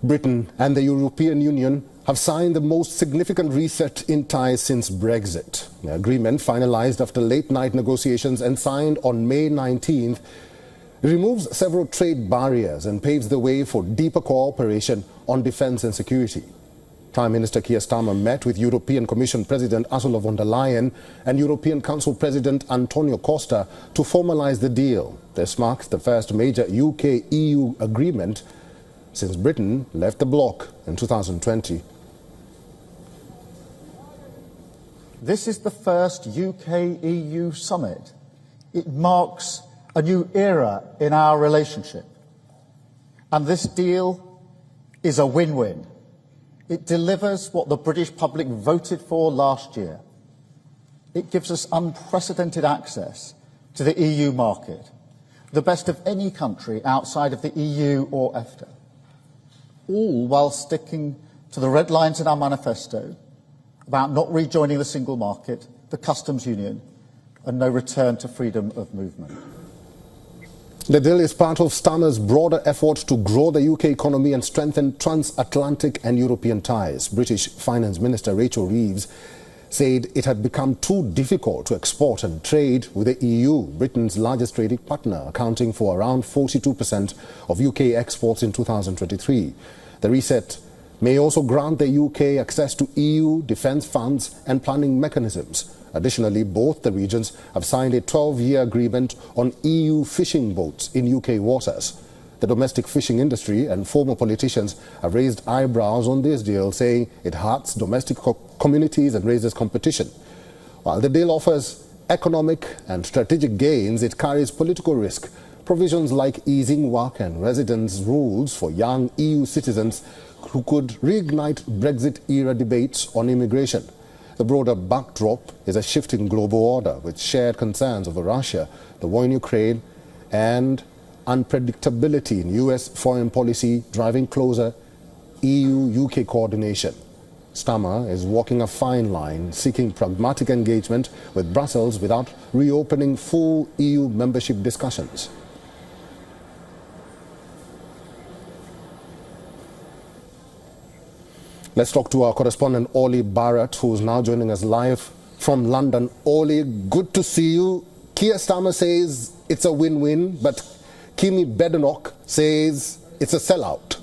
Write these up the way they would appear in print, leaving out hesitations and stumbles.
Britain and the European Union have signed the most significant reset in ties since Brexit. The agreement, finalized after late-night negotiations and signed on May 19th, removes several trade barriers and paves the way for deeper cooperation on defence and security. Prime Minister Keir Starmer met with European Commission President Ursula von der Leyen and European Council President Antonio Costa to formalise the deal. This marks the first major UK-EU agreement since Britain left the bloc in 2020. This is the first UK-EU summit. It marks a new era in our relationship. And this deal is a win-win. It delivers what the British public voted for last year. It gives us unprecedented access to the EU market, the best of any country outside of the EU or EFTA, all while sticking to the red lines in our manifesto about not rejoining the single market, the customs union, and no return to freedom of movement. The deal is part of Starmer's broader effort to grow the UK economy and strengthen transatlantic and European ties. British Finance Minister Rachel Reeves said it had become too difficult to export and trade with the EU, Britain's largest trading partner, accounting for around 42% of UK exports in 2023. The reset may also grant the UK access to EU defence funds and planning mechanisms. Additionally, both the regions have signed a 12-year agreement on EU fishing boats in UK waters. The domestic fishing industry and former politicians have raised eyebrows on this deal, saying it hurts domestic communities and raises competition. While the deal offers economic and strategic gains, it carries political risk. Provisions like easing work and residence rules for young EU citizens who could reignite Brexit-era debates on immigration. The broader backdrop is a shifting global order with shared concerns over Russia, the war in Ukraine, and unpredictability in US foreign policy driving closer EU-UK coordination. Starmer is walking a fine line, seeking pragmatic engagement with Brussels without reopening full EU membership discussions. Let's talk to our correspondent, Oli Barrett, who's now joining us live from London. Oli, good to see you. Keir Starmer says it's a win-win, but Kemi Badenoch says it's a sellout.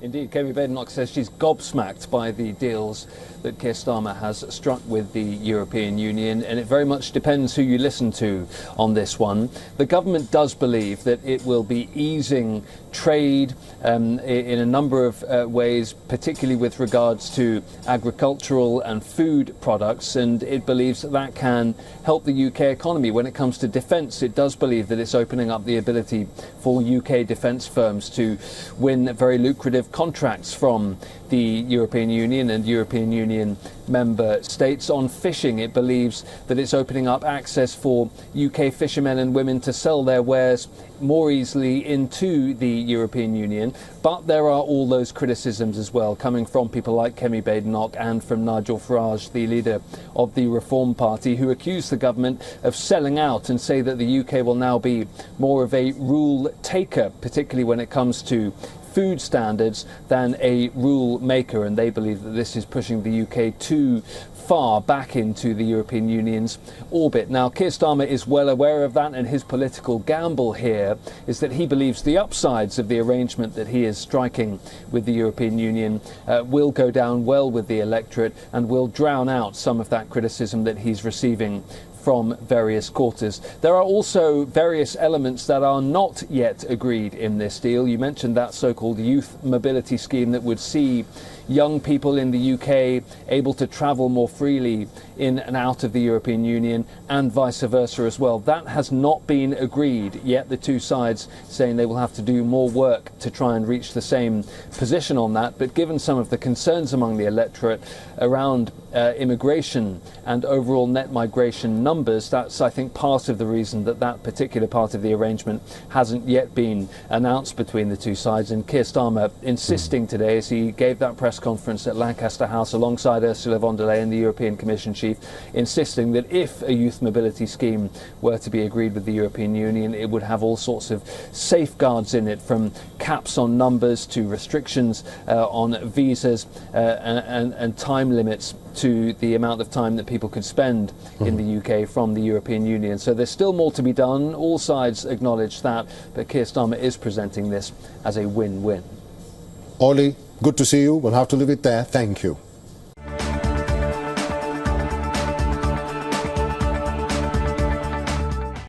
Indeed, Kemi Badenoch says she's gobsmacked by the deals that Keir Starmer has struck with the European Union, and it very much depends who you listen to on this one. The government does believe that it will be easing trade in a number of ways, particularly with regards to agricultural and food products, and it believes that that can help the UK economy. When it comes to defence, it does believe that it's opening up the ability for UK defence firms to win very lucrative contracts from the European Union and European Union member states. On fishing, it believes that it's opening up access for UK fishermen and women to sell their wares more easily into the European Union. But there are all those criticisms as well, coming from people like Kemi Badenoch and from Nigel Farage, the leader of the Reform Party, who accuse the government of selling out and say that the UK will now be more of a rule taker, particularly when it comes to food standards, than a rule maker, and they believe that this is pushing the UK too far back into the European Union's orbit. Now, Keir Starmer is well aware of that, and his political gamble here is that he believes the upsides of the arrangement that he is striking with the European Union will go down well with the electorate and will drown out some of that criticism that he's receiving from various quarters. There are also various elements that are not yet agreed in this deal. You mentioned that so-called youth mobility scheme that would see young people in the UK able to travel more freely in and out of the European Union, and vice versa as well. That has not been agreed yet. The two sides saying they will have to do more work to try and reach the same position on that. But given some of the concerns among the electorate around immigration and overall net migration numbers, that's, I think, part of the reason that that particular part of the arrangement hasn't yet been announced between the two sides. And Keir Starmer insisting today, as he gave that press press conference at Lancaster House alongside Ursula von der Leyen, the European Commission chief, insisting that if a youth mobility scheme were to be agreed with the European Union, it would have all sorts of safeguards in it, from caps on numbers to restrictions on visas and time limits to the amount of time that people could spend in the UK from the European Union. So there's still more to be done. All sides acknowledge that, but Keir Starmer is presenting this as a win-win. Ollie, good to see you. We'll have to leave it there. Thank you.